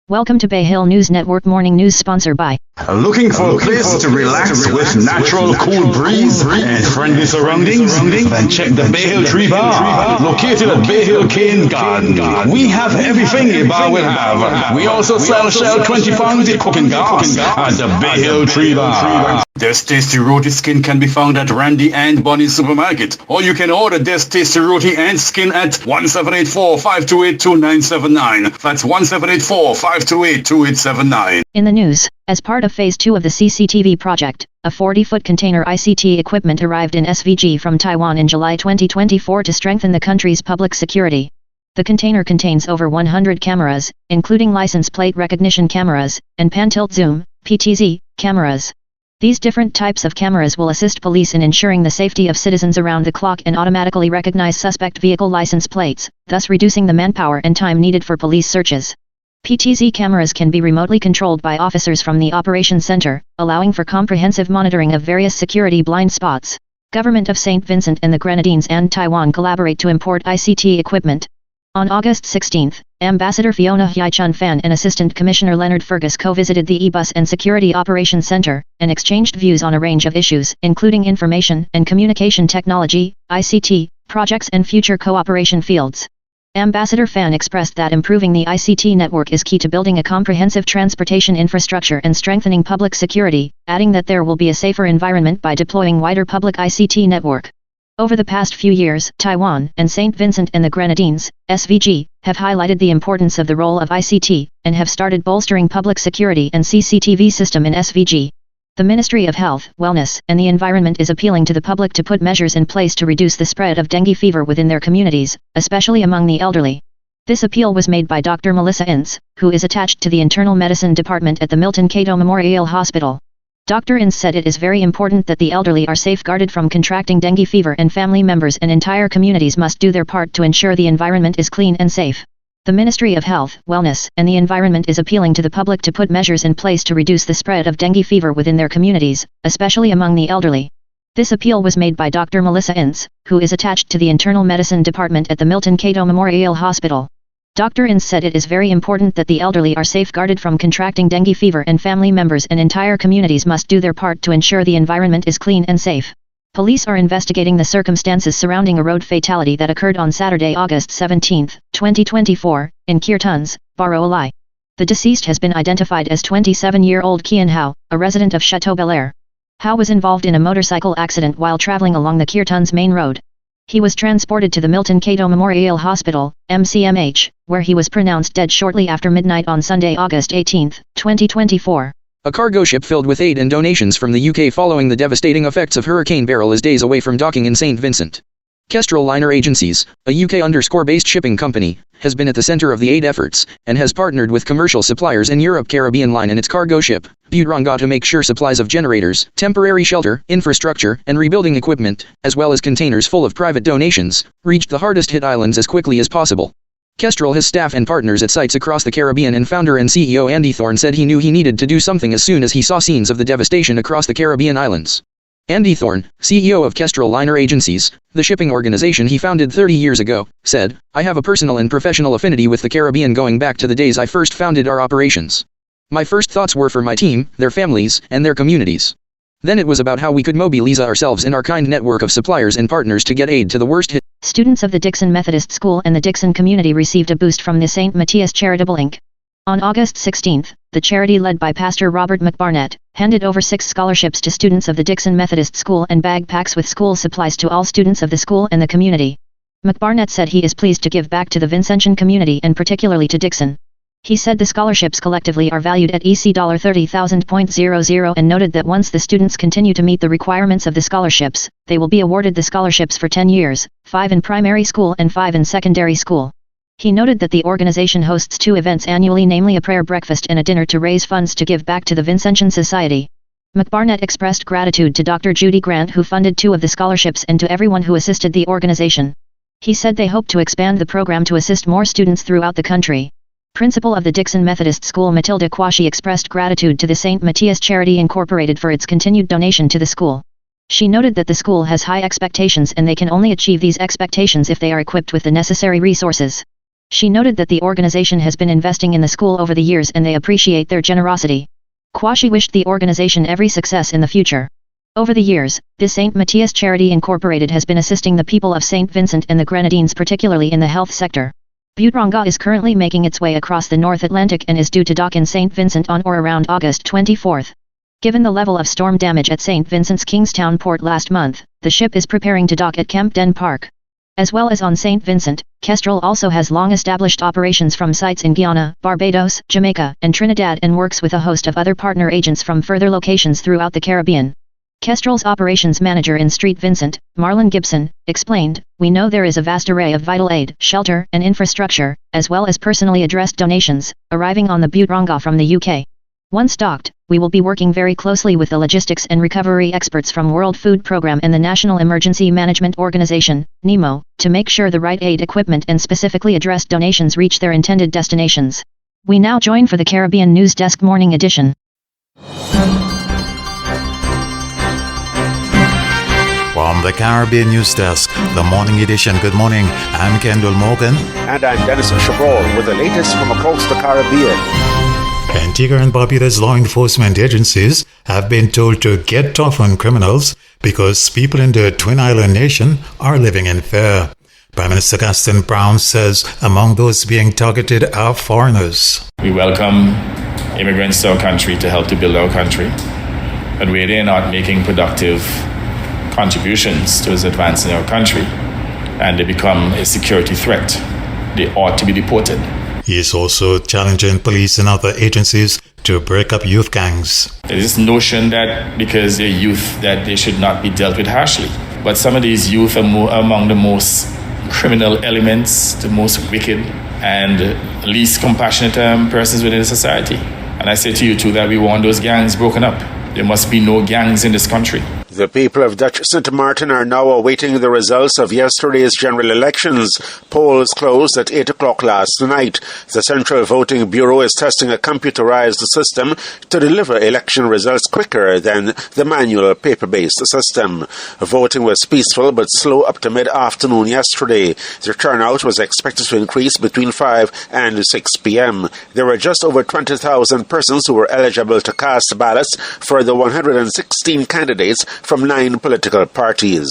Welcome to Bayhill News Network Morning News, sponsored by. Looking for a place to relax with natural cool breeze and friendly surroundings? Then check the Bayhill Tree Bar, located at Bayhill Cane Garden. We have everything a bar will have. We also sell Shell 20 pounds cooking gas at the Bayhill Tree Bar. This tasty roti skin can be found at Randy and Bonnie's Supermarket, or you can order this tasty roti and skin at 1784-528-2979. That's 1784-528-2879. In the news, as part of Phase 2 of the CCTV project, a 40-foot container ICT equipment arrived in SVG from Taiwan in July 2024 to strengthen the country's public security. The container contains over 100 cameras, including license plate recognition cameras, and pan-tilt zoom, PTZ, cameras. These different types of cameras will assist police in ensuring the safety of citizens around the clock and automatically recognize suspect vehicle license plates, thus reducing the manpower and time needed for police searches. PTZ cameras can be remotely controlled by officers from the Operations Center, allowing for comprehensive monitoring of various security blind spots. Government of St. Vincent and the Grenadines and Taiwan collaborate to import ICT equipment. On August 16, Ambassador Fiona Hyi-chun Fan and Assistant Commissioner Leonard Fergus co-visited the E-Bus and Security Operations Center, and exchanged views on a range of issues, including information and communication technology, ICT, projects and future cooperation fields. Ambassador Fan expressed that improving the ICT network is key to building a comprehensive transportation infrastructure and strengthening public security, adding that there will be a safer environment by deploying wider public ICT network. Over the past few years, Taiwan and St. Vincent and the Grenadines, SVG, have highlighted the importance of the role of ICT, and have started bolstering public security and CCTV system in SVG. The Ministry of Health, Wellness, and the Environment is appealing to the public to put measures in place to reduce the spread of dengue fever within their communities, especially among the elderly. This appeal was made by Dr. Melissa Ince, who is attached to the Internal Medicine Department at the Milton Cato Memorial Hospital. Dr. Ince said it is very important that the elderly are safeguarded from contracting dengue fever, and family members and entire communities must do their part to ensure the environment is clean and safe. The Ministry of Health, Wellness, and the Environment is appealing to the public to put measures in place to reduce the spread of dengue fever within their communities, especially among the elderly. This appeal was made by Dr. Melissa Ince, who is attached to the Internal Medicine Department at the Milton Cato Memorial Hospital. Dr. Ince said it is very important that the elderly are safeguarded from contracting dengue fever, and family members and entire communities must do their part to ensure the environment is clean and safe. Police are investigating the circumstances surrounding a road fatality that occurred on Saturday, August 17, 2024, in Kirtans, Baro-Alai. The deceased has been identified as 27-year-old Kian Hao, a resident of Chateau Bel-Air. Hao was involved in a motorcycle accident while traveling along the Kirtans main road. He was transported to the Milton Cato Memorial Hospital, MCMH, where he was pronounced dead shortly after midnight on Sunday, August 18, 2024. A cargo ship filled with aid and donations from the UK following the devastating effects of Hurricane Beryl is days away from docking in St. Vincent. Kestrel Liner Agencies, a UK-based shipping company, has been at the center of the aid efforts, and has partnered with commercial suppliers in Europe, Caribbean Line and its cargo ship, Butranga, to make sure supplies of generators, temporary shelter, infrastructure, and rebuilding equipment, as well as containers full of private donations, reached the hardest-hit islands as quickly as possible. Kestrel has staff and partners at sites across the Caribbean, and founder and CEO Andy Thorne said he knew he needed to do something as soon as he saw scenes of the devastation across the Caribbean islands. Andy Thorne, CEO of Kestrel Liner Agencies, the shipping organization he founded 30 years ago, said, "I have a personal and professional affinity with the Caribbean going back to the days I first founded our operations. My first thoughts were for my team, their families, and their communities. Then it was about how we could mobilize ourselves and our kind network of suppliers and partners to get aid to the worst hit." Students of the Dixon Methodist School and the Dixon community received a boost from the St. Matthias Charitable Inc. On August 16, the charity led by Pastor Robert McBarnett handed over 6 scholarships to students of the Dixon Methodist School and bag packs with school supplies to all students of the school and the community. McBarnett said he is pleased to give back to the Vincentian community and particularly to Dixon. He said the scholarships collectively are valued at $30,000 and noted that once the students continue to meet the requirements of the scholarships, they will be awarded the scholarships for 10 years, 5 in primary school and 5 in secondary school. He noted that the organization hosts 2 events annually, namely a prayer breakfast and a dinner, to raise funds to give back to the Vincentian Society. McBarnett expressed gratitude to Dr. Judy Grant, who funded 2 of the scholarships, and to everyone who assisted the organization. He said they hope to expand the program to assist more students throughout the country. Principal of the Dixon Methodist School Matilda Quashie expressed gratitude to the St. Matthias Charity Incorporated for its continued donation to the school. She noted that the school has high expectations and they can only achieve these expectations if they are equipped with the necessary resources. She noted that the organization has been investing in the school over the years and they appreciate their generosity. Kwashi wished the organization every success in the future. Over the years, the St. Matthias Charity Incorporated has been assisting the people of St. Vincent and the Grenadines particularly in the health sector. Butranga is currently making its way across the North Atlantic and is due to dock in St. Vincent on or around August 24. Given the level of storm damage at St. Vincent's Kingstown port last month, the ship is preparing to dock at Campden Park. As well as on St. Vincent, Kestrel also has long-established operations from sites in Guyana, Barbados, Jamaica, and Trinidad and works with a host of other partner agents from further locations throughout the Caribbean. Kestrel's operations manager in St. Vincent, Marlon Gibson, explained, "We know there is a vast array of vital aid, shelter, and infrastructure, as well as personally addressed donations, arriving on the Butranga from the UK. Once docked, we will be working very closely with the logistics and recovery experts from World Food Programme and the National Emergency Management Organization, NEMO, to make sure the right aid equipment and specifically addressed donations reach their intended destinations." We now join for the Caribbean News Desk Morning Edition. From the Caribbean News Desk, the Morning Edition. Good morning, I'm Kendall Morgan. And I'm Dennis Chabrol with the latest from across the Caribbean. Antigua and Barbuda's law enforcement agencies have been told to get tough on criminals because people in the Twin Island nation are living in fear. Prime Minister Gaston Brown says among those being targeted are foreigners. We welcome immigrants to our country to help to build our country, but where they're not making productive contributions towards advancing our country and they become a security threat, they ought to be deported. He is also challenging police and other agencies to break up youth gangs. There is this notion that because they're youth that they should not be dealt with harshly. But some of these youth are among the most criminal elements, the most wicked and least compassionate persons within society. And I say to you too that we want those gangs broken up. There must be no gangs in this country. The people of Dutch St. Martin are now awaiting the results of yesterday's general elections. Polls closed at 8 o'clock last night. The Central Voting Bureau is testing a computerized system to deliver election results quicker than the manual paper-based system. Voting was peaceful but slow up to mid-afternoon yesterday. The turnout was expected to increase between 5 and 6 p.m. There were just over 20,000 persons who were eligible to cast ballots for the 116 candidates from 9 political parties.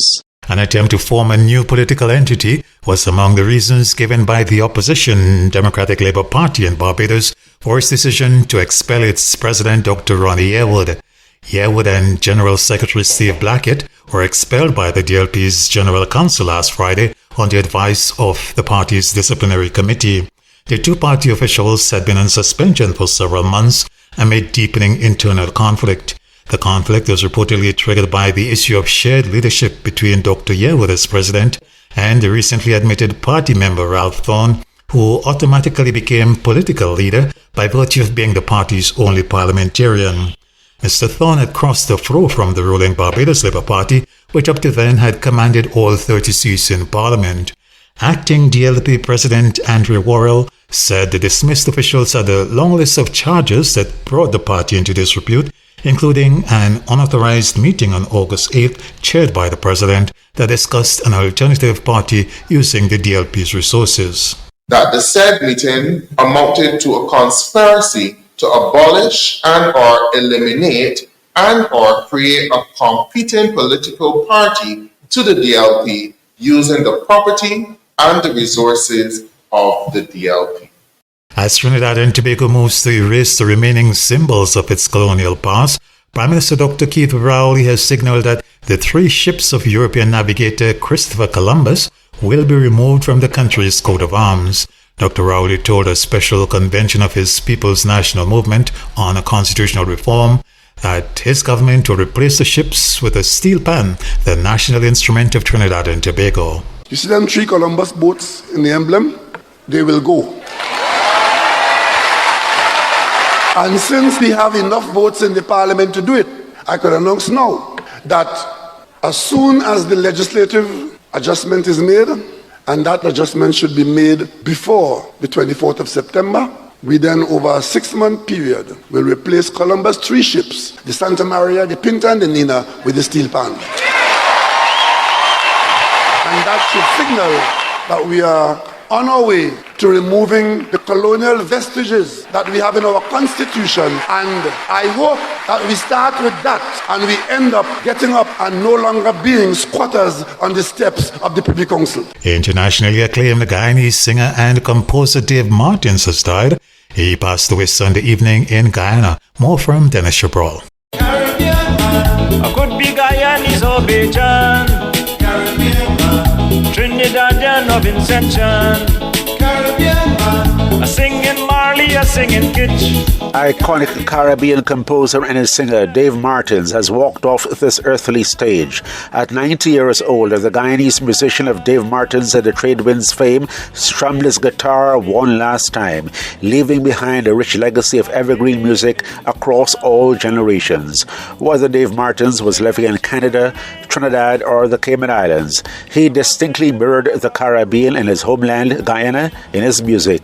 An attempt to form a new political entity was among the reasons given by the opposition Democratic Labour Party in Barbados for its decision to expel its president, Dr. Ronnie Yearwood. Yearwood and General Secretary Steve Blackett were expelled by the DLP's General Council last Friday on the advice of the party's disciplinary committee. The two party officials had been on suspension for several months amid deepening internal conflict. The conflict was reportedly triggered by the issue of shared leadership between Dr. Yearwood as president and the recently admitted party member Ralph Thorne, who automatically became political leader by virtue of being the party's only parliamentarian. Mr. Thorne had crossed the floor from the ruling Barbados Labour Party, which up to then had commanded all 30 seats in Parliament. Acting DLP President Andrew Worrell said the dismissed officials had a long list of charges that brought the party into disrepute, including an unauthorized meeting on August 8th chaired by the president that discussed an alternative party using the DLP's resources. That the said meeting amounted to a conspiracy to abolish and or eliminate and or create a competing political party to the DLP using the property and the resources of the DLP. As Trinidad and Tobago moves to erase the remaining symbols of its colonial past, Prime Minister Dr. Keith Rowley has signaled that the 3 ships of European navigator Christopher Columbus will be removed from the country's coat of arms. Dr. Rowley told a special convention of his People's National Movement on a constitutional reform that his government will replace the ships with a steel pan, the national instrument of Trinidad and Tobago. You see them 3 Columbus boats in the emblem? They will go. And since we have enough votes in the parliament to do it, I could announce now that as soon as the legislative adjustment is made, and that adjustment should be made before the 24th of September, we then over a 6-month period will replace Columbus 3 ships, the Santa Maria, the Pinta and the Nina, with the steel pan. And that should signal that we are on our way to removing the colonial vestiges that we have in our constitution. And I hope that we start with that and we end up getting up and no longer being squatters on the steps of the Privy Council. Internationally acclaimed Guyanese singer and composer Dave Martins has died. He passed away Sunday evening in Guyana. More from Dennis Chabrol. Caribbean man, I could be Guyanese or Bajan. Caribbean man, Trinidadian or Vincentian. Caribbean man, a singing Marley, a singing Kitch. Iconic Caribbean composer and singer Dave Martins has walked off this earthly stage. At 90 years old, the Guyanese musician of Dave Martins and the trade winds fame strummed his guitar one last time, leaving behind a rich legacy of evergreen music across all generations. Whether Dave Martins was living in Canada, Trinidad, or the Cayman Islands, he distinctly mirrored the Caribbean in his homeland, Guyana, in his music.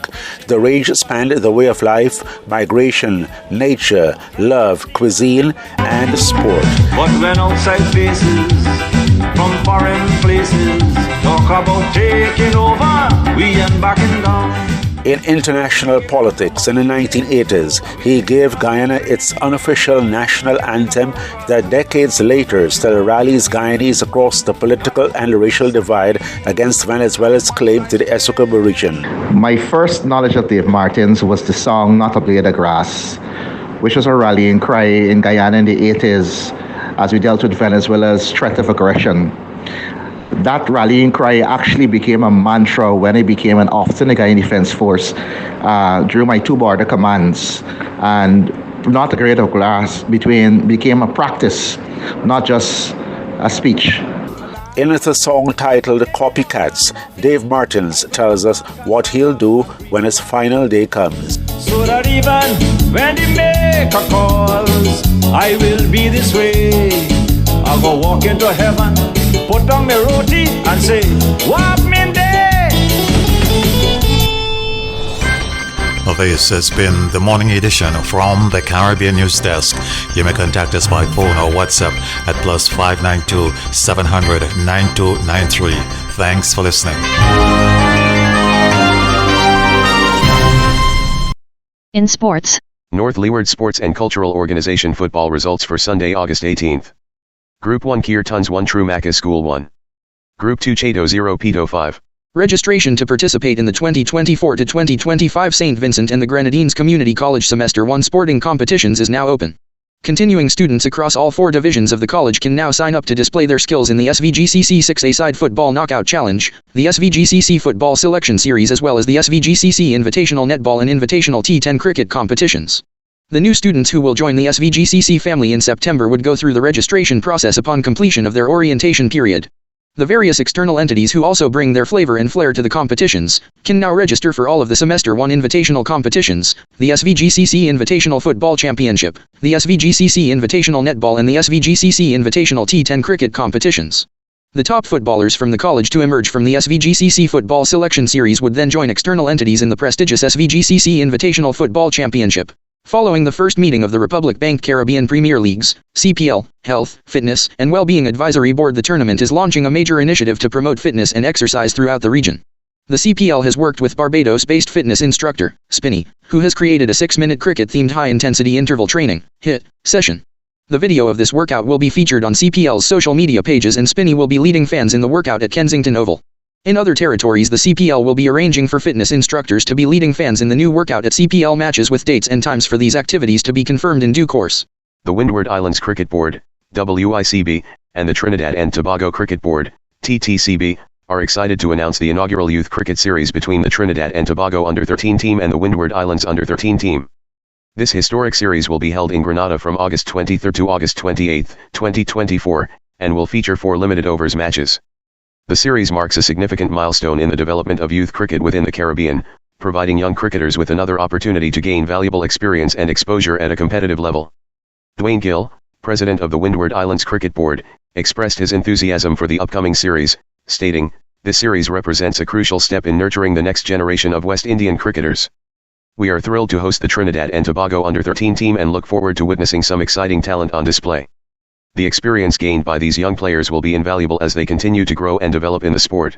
The range spanned the way of life, migration, nature, love, cuisine, and sport. But when outside faces from foreign places talk about taking over, we ain't backing down. In international politics in the 1980s, he gave Guyana its unofficial national anthem that decades later still rallies Guyanese across the political and racial divide against Venezuela's claim to the Essequibo region. My first knowledge of Dave Martins was the song Not a Blade of Grass, which was a rallying cry in Guyana in the 80s as we dealt with Venezuela's threat of aggression. That rallying cry actually became a mantra when I became an officer in the Guyana Defense Force during my two border commands. And Not a Blade of Grass became a practice, not just a speech. In the song titled Copycats, Dave Martins tells us what he'll do when his final day comes. So that even when they make a calls, I will be this way. I'll go walk into heaven, put down my roti and say, "What me day?" Well, this has been the morning edition from the Caribbean News Desk. You may contact us by phone or WhatsApp at +592 700 9293. Thanks for listening. In sports, North Leeward Sports and Cultural Organization football results for Sunday, August 18th. Group 1 Kier Tons 1 True Macas School 1. Group 2 Chato 0 Pito 5. Registration to participate in the 2024 to 2025 St. Vincent and the Grenadines Community College Semester 1 sporting competitions is now open. Continuing students across all 4 divisions of the college can now sign up to display their skills in the SVGCC 6A-side football knockout challenge, the SVGCC football selection series, as well as the SVGCC Invitational Netball and Invitational T10 cricket competitions. The new students who will join the SVGCC family in September would go through the registration process upon completion of their orientation period. The various external entities who also bring their flavor and flair to the competitions can now register for all of the Semester 1 invitational competitions, the SVGCC Invitational Football Championship, the SVGCC Invitational Netball and the SVGCC Invitational T10 cricket competitions. The top footballers from the college to emerge from the SVGCC Football Selection Series would then join external entities in the prestigious SVGCC Invitational Football Championship. Following the first meeting of the Republic Bank Caribbean Premier League's CPL, Health, Fitness, and Wellbeing Advisory Board, the tournament is launching a major initiative to promote fitness and exercise throughout the region. The CPL has worked with Barbados-based fitness instructor, Spinney, who has created a 6-minute cricket-themed high-intensity interval training HIIT session. The video of this workout will be featured on CPL's social media pages, and Spinney will be leading fans in the workout at Kensington Oval. In other territories, the CPL will be arranging for fitness instructors to be leading fans in the new workout at CPL matches, with dates and times for these activities to be confirmed in due course. The Windward Islands Cricket Board, WICB, and the Trinidad and Tobago Cricket Board, TTCB, are excited to announce the inaugural youth cricket series between the Trinidad and Tobago Under-13 team and the Windward Islands Under-13 team. This historic series will be held in Grenada from August 23 to August 28, 2024, and will feature 4 limited overs matches. The series marks a significant milestone in the development of youth cricket within the Caribbean, providing young cricketers with another opportunity to gain valuable experience and exposure at a competitive level. Dwayne Gill, president of the Windward Islands Cricket Board, expressed his enthusiasm for the upcoming series, stating, "This series represents a crucial step in nurturing the next generation of West Indian cricketers. We are thrilled to host the Trinidad and Tobago Under-13 team and look forward to witnessing some exciting talent on display. The experience gained by these young players will be invaluable as they continue to grow and develop in the sport."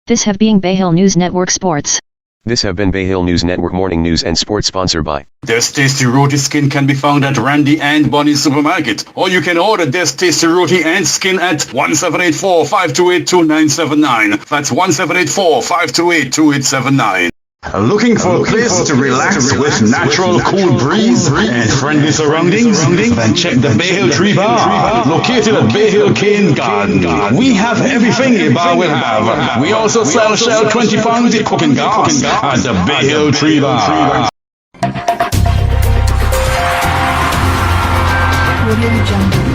This have been Bayhill News Network Sports. This have been Bayhill News Network Morning News and Sports sponsored by. This tasty roti skin can be found at Randy and Bonnie Supermarket, or you can order this tasty roti and skin at 1784-528-2979. That's 1784-528-2879. Looking for a place to relax with natural cool breeze and friendly surroundings? Then check the Bayhill Tree Bar, located at Bayhill Cane Garden. We have everything a bar will have. We also sell Shell 20 pounds cooking gas at the Bayhill Tree Bar. Audio Jungle.